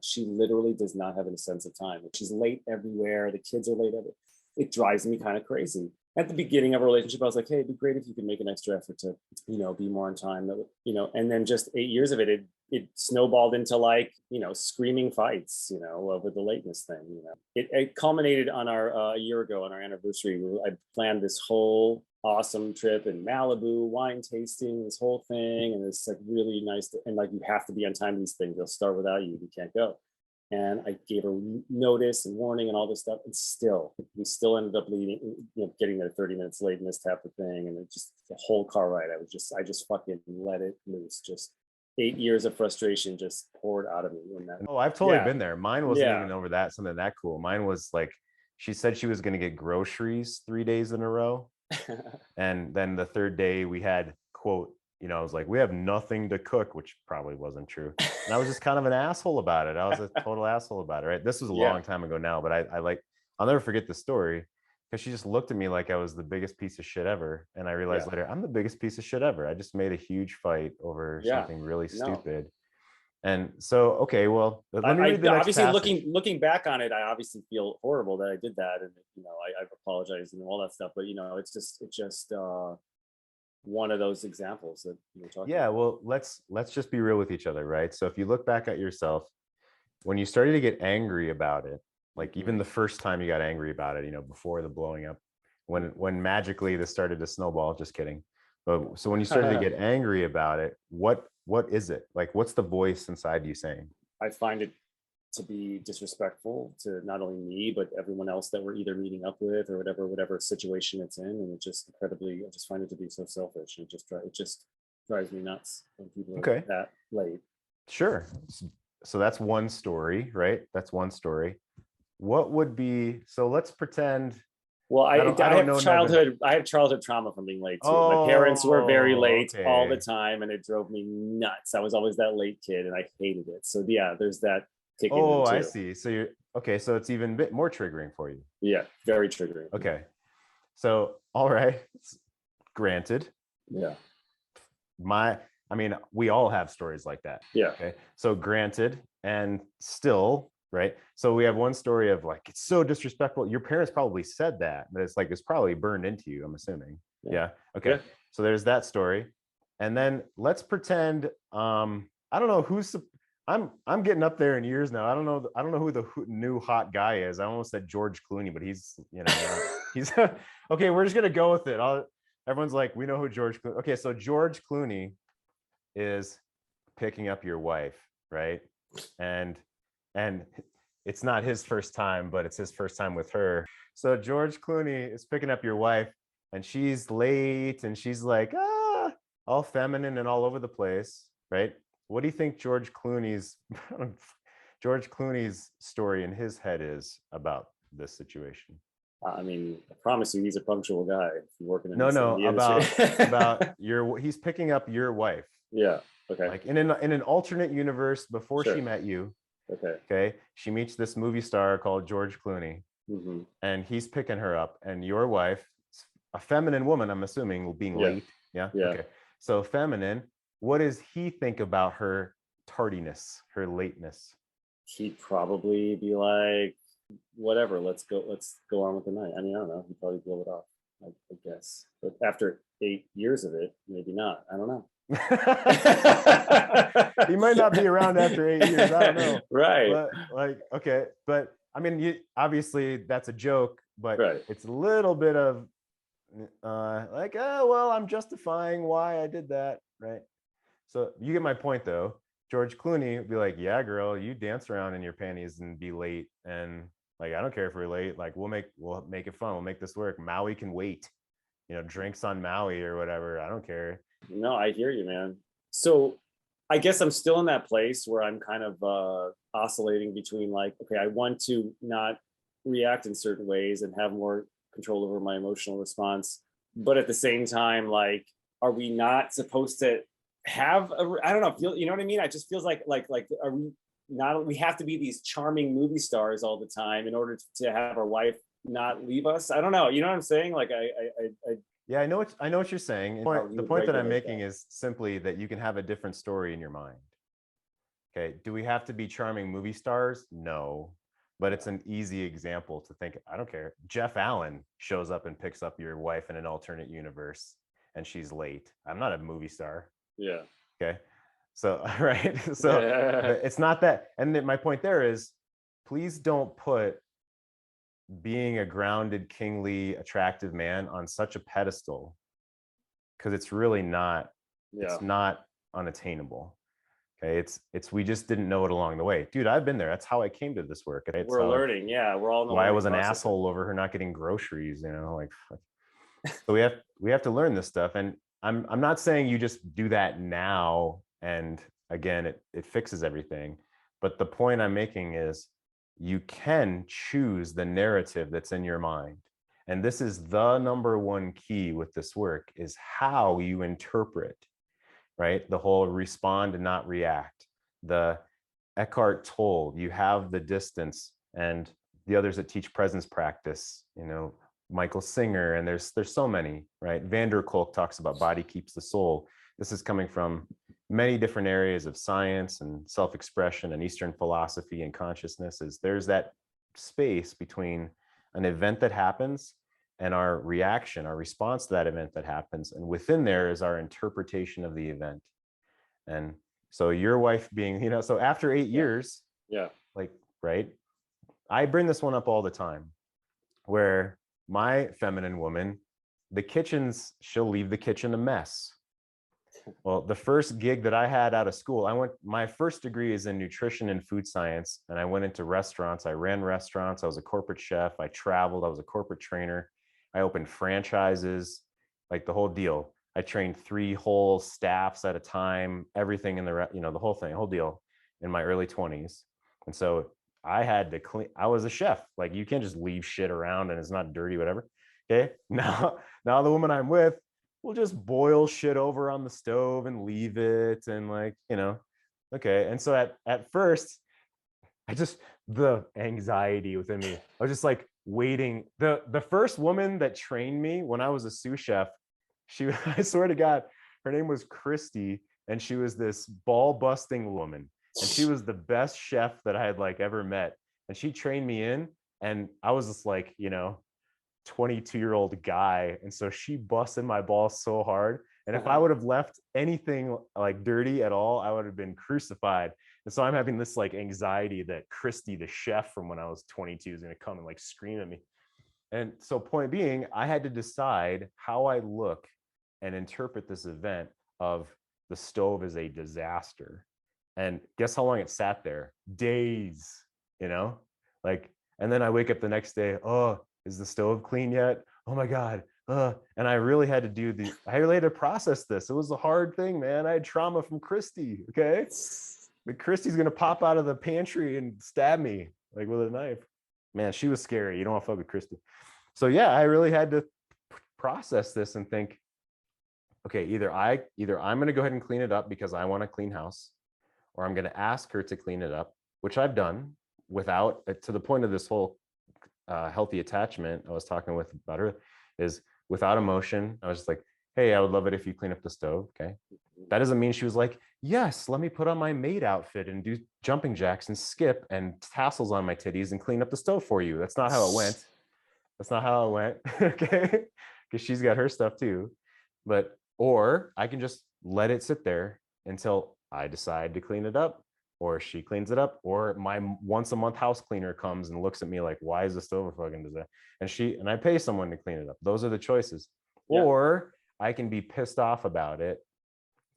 She literally does not have any sense of time. She's late everywhere. The kids are late everywhere. It drives me kind of crazy. At the beginning of a relationship, I was like, hey, it'd be great if you could make an extra effort to, be more on time. And then just 8 years of it snowballed into like, screaming fights, over the lateness thing. It culminated on our a year ago on our anniversary. I planned this whole awesome trip in Malibu, wine tasting, this whole thing, and it's like really nice. And like you have to be on time to these things. They'll start without you. You can't go. And I gave her notice and warning and all this stuff, and we still ended up leaving, getting there 30 minutes late, missed half the thing, and it just the whole car ride. I just fucking let it loose. Just 8 years of frustration just poured out of me. Oh, I've totally Yeah. been there. Mine wasn't Yeah. even over something that cool. Mine was like, she said she was going to get groceries 3 days in a row. And then the third day we had, quote, I was like, we have nothing to cook, which probably wasn't true. And I was just kind of an asshole about it. I was a total asshole about it, right? This was a long time ago now, but I'll never forget the story because she just looked at me like I was the biggest piece of shit ever. And I realized later, I'm the biggest piece of shit ever. I just made a huge fight over something really stupid. And so, okay, well, let me read the next obviously passage. looking back on it, I obviously feel horrible that I did that, and I've apologized and all that stuff. But it's just one of those examples that you're talking about. Well, let's just be real with each other, right? So if you look back at yourself, when you started to get angry about it, like even the first time you got angry about it, before the blowing up, when magically this started to snowball, just kidding. But so when you started to get angry about it, what is it? Like, what's the voice inside you saying? I find it to be disrespectful to not only me, but everyone else that we're either meeting up with or whatever situation it's in. And it just I just find it to be so selfish. And it just drives me nuts when people are that late. Sure. So that's one story, right? That's one story. What would be, so let's pretend. Well, I have childhood trauma from being late too. My parents were very late all the time, and it drove me nuts. I was always that late kid, and I hated it. So yeah, there's that. Oh, I see. So you're okay. So it's even a bit more triggering for you. Yeah, very triggering. Okay. So, all right. Granted. Yeah. We all have stories like that. Yeah. Okay. So granted, and still, right? So we have one story of like, it's so disrespectful. Your parents probably said that, but it's probably burned into you, I'm assuming. Yeah. Okay. Yeah. So there's that story. And then let's pretend, I don't know who's, I'm getting up there in years now. I don't know who the new hot guy is. I almost said George Clooney, but he's, he's okay. We're just going to go with it. Everyone's like, we know who George Clooney. Okay. So George Clooney is picking up your wife, right? And it's not his first time, but it's his first time with her. So George Clooney is picking up your wife, and she's late, and she's like, all feminine and all over the place, right? What do you think George Clooney's story in his head is about this situation? I mean, I promise you, he's a punctual guy. Working in about he's picking up your wife. Yeah. Okay. Like in an alternate universe before she met you. Okay. She meets this movie star called George Clooney, and he's picking her up. And your wife, a feminine woman, I'm assuming, being late. Yeah. Okay. So feminine. What does he think about her tardiness, her lateness? He'd probably be like, whatever, let's go on with the night. I mean, I don't know. He'd probably blow it off, I guess. But after 8 years of it, maybe not. I don't know. He might not be around after 8 years. I don't know. Right. But okay. But I mean, obviously that's a joke, but it's a little bit of well, I'm justifying why I did that. Right. So you get my point, though. George Clooney would be like, yeah, girl, you dance around in your panties and be late. And like, I don't care if we're late. Like, we'll make it fun. We'll make this work. Maui can wait. Drinks on Maui or whatever. I don't care. No, I hear you, man. So I guess I'm still in that place where I'm kind of oscillating between like, okay, I want to not react in certain ways and have more control over my emotional response. But at the same time, like, are we not supposed to have I don't know, you know what I mean? It just feels like are we not, we have to be these charming movie stars all the time in order to have our wife not leave us. I don't know, you know what I'm saying? Like yeah, I know what you're saying. The point that I'm making is simply that you can have a different story in your mind. Okay. Do we have to be charming movie stars? No. But it's an easy example to think, I don't care. Jeff Allen shows up and picks up your wife in an alternate universe and she's late. I'm not a movie star. Yeah. Okay. So, right. So it's not that. And my point there is, please don't put being a grounded, kingly, attractive man on such a pedestal, because it's really not, it's not unattainable. Okay. It's we just didn't know it along the way. Dude, I've been there. That's how I came to this work. It's we're learning. Yeah. We're all in the why I learning was an process. asshole over her not getting groceries, you know, like so we have to learn this stuff. And I'm not saying you just do that now and again it fixes everything. But the point I'm making is you can choose the narrative that's in your mind. And this is the number one key with this work, is how you interpret, right? The whole respond and not react. The Eckhart Tolle, you have the distance, and the others that teach presence practice, you know, Michael Singer, and there's so many, right? Van der Kolk talks about body keeps the soul. This is coming from many different areas of science and self-expression and Eastern philosophy and consciousness. Is there's that space between an event that happens and our reaction, our response to that event that happens. And within there is our interpretation of the event. And so your wife being, you know, so after 8 years, like, right, I bring this one up all the time, where my feminine woman, the kitchen's, she'll leave the kitchen a mess. Well, the first gig that I had out of school, my first degree is in nutrition and food science. And I went into restaurants. I ran restaurants. I was a corporate chef. I traveled. I was a corporate trainer. I opened franchises, like the whole deal. I trained 3 whole staffs at a time, everything in the whole thing, whole deal in my early 20s. And so I had to clean. I was a chef. Like, you can't just leave shit around and it's not dirty, whatever. Okay. Now the woman I'm with will just boil shit over on the stove and leave it. And like, you know, okay. And so at first, the anxiety within me, I was just like waiting. The first woman that trained me when I was a sous chef, I swear to God, her name was Christy. And she was this ball busting woman. And she was the best chef that I had like ever met. And she trained me in, and I was just like, you know, 22-year-old guy. And so she busted my balls so hard. And if I would have left anything like dirty at all, I would have been crucified. And so I'm having this like anxiety that Christy, the chef from when I was 22, is going to come and like scream at me. And so point being, I had to decide how I look and interpret this event of the stove as a disaster. And guess how long it sat there? Days, you know, like, and then I wake up the next day, oh, is the stove clean yet? Oh my God. And I really had to I really had to process this. It was a hard thing, man. I had trauma from Christy. Okay. But Christy's going to pop out of the pantry and stab me like with a knife. Man, she was scary. You don't want to fuck with Christy. So yeah, I really had to process this and think, okay, either I'm going to go ahead and clean it up because I want a clean house, or I'm going to ask her to clean it up, which I've done without, to the point of this whole healthy attachment I was talking with about her, is without emotion. I was just like, hey, I would love it if you clean up the stove. Okay. That doesn't mean she was like, yes, let me put on my maid outfit and do jumping jacks and skip and tassels on my titties and clean up the stove for you. That's not how it went. That's not how it went. Okay. Because she's got her stuff too. But, or I can just let it sit there until I decide to clean it up, or she cleans it up, or my once a month house cleaner comes and looks at me like, why is the stove a fucking disaster? And I pay someone to clean it up. Those are the choices. Yeah. Or I can be pissed off about it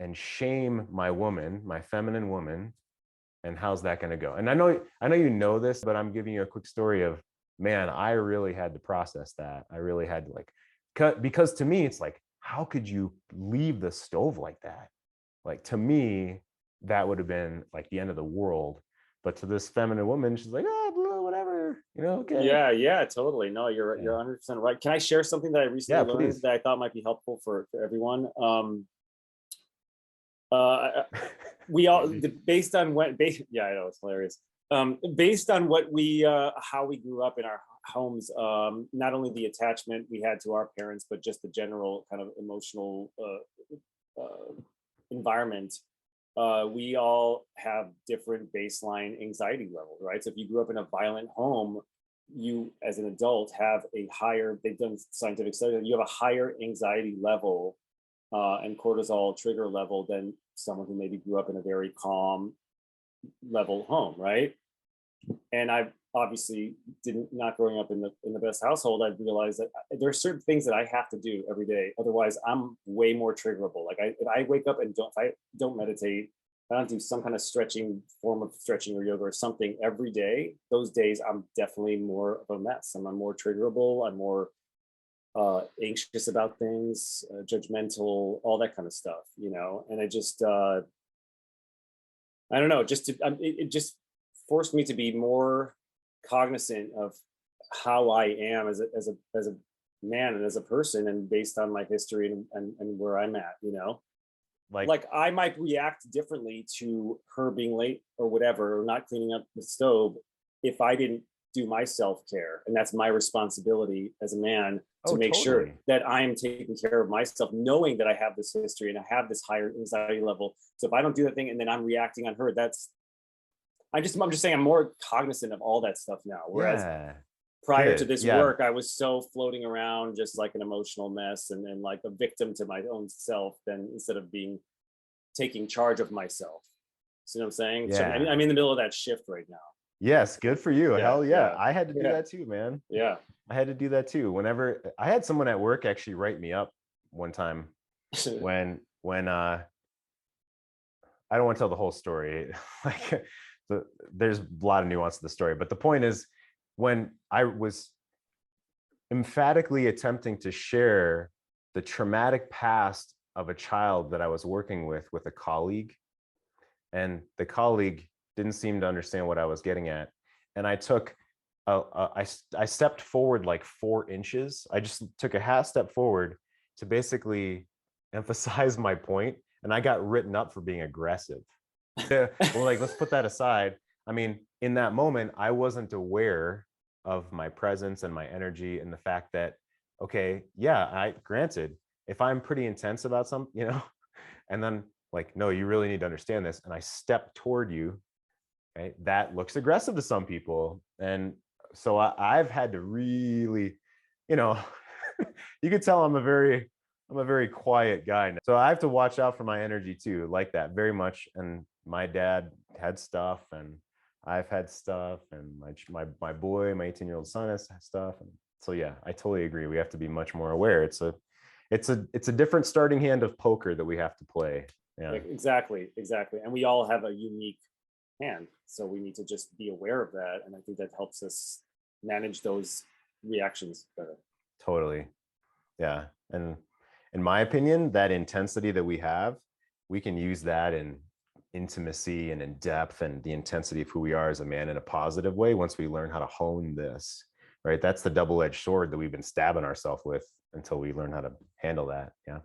and shame my woman, my feminine woman. And how's that going to go? And I know you know this, but I'm giving you a quick story of, man, I really had to process that. I really had to like cut, because to me, it's like, how could you leave the stove like that? Like, to me, that would have been like the end of the world. But to this feminine woman, she's like, oh, whatever, you know, okay. Yeah, totally. No, you're 100% right. Can I share something that I recently learned that I thought might be helpful for everyone? We all, based on what, yeah, I know, it's hilarious. Based on what how we grew up in our homes, not only the attachment we had to our parents, but just the general kind of emotional environment. we all have different baseline anxiety levels, right? So if you grew up in a violent home, you as an adult have a higher, they've done scientific studies, you have a higher anxiety level and cortisol trigger level than someone who maybe grew up in a very calm level home, right? And I obviously didn't, not growing up in the best household, I realized that there are certain things that I have to do every day. Otherwise, I'm way more triggerable. Like if I wake up and if I don't meditate, if I don't do some kind of stretching form of stretching or yoga or something every day, those days I'm definitely more of a mess. I'm more triggerable. I'm more anxious about things, judgmental, all that kind of stuff, you know. And I just I don't know, it just forced me to be more cognizant of how I am as a man and as a person, and based on my history and where I'm at, you know. Like, I might react differently to her being late or whatever, or not cleaning up the stove, if I didn't do my self-care. And that's my responsibility as a man to oh, make sure totally. that I am taking care of myself, knowing that I have this history and I have this higher anxiety level. So if I don't do that thing and then I'm reacting on her, I'm just saying I'm more cognizant of all that stuff now. Whereas Yeah. prior to Good. this Yeah. work, I was so floating around just like an emotional mess and like a victim to my own self, then instead of being taking charge of myself. See what I'm saying? So Yeah. I'm in the middle of that shift right now. Yes. Good for you. Yeah, Hell yeah. yeah, I had to do yeah, that too, man. yeah. I had to do that too. Whenever I had someone at work actually write me up one time when I don't want to tell the whole story. Like there's a lot of nuance to the story, but the point is when I was emphatically attempting to share the traumatic past of a child that I was working with a colleague, and the colleague didn't seem to understand what I was getting at. And I took, I stepped forward like 4 inches. I just took a half step forward to basically emphasize my point, and I got written up for being aggressive. Yeah, well, like let's put that aside. I mean, in that moment, I wasn't aware of my presence and my energy and the fact that, okay, yeah, I granted, if I'm pretty intense about something, you know, and then like, no, you really need to understand this, and I step toward you, right? That looks aggressive to some people, and so I've had to really, you know, you could tell I'm a very quiet guy. So I have to watch out for my energy too, like that very much. And my dad had stuff, and I've had stuff, and my boy, my 18-year-old son has stuff. And so yeah, I totally agree. We have to be much more aware. It's a different starting hand of poker that we have to play. Yeah. Exactly, exactly. And we all have a unique hand, so we need to just be aware of that. And I think that helps us manage those reactions better. Totally. Yeah. And in my opinion, that intensity that we have, we can use that in intimacy and in depth and the intensity of who we are as a man in a positive way once we learn how to hone this, right? That's the double-edged sword that we've been stabbing ourselves with until we learn how to handle that. Yeah.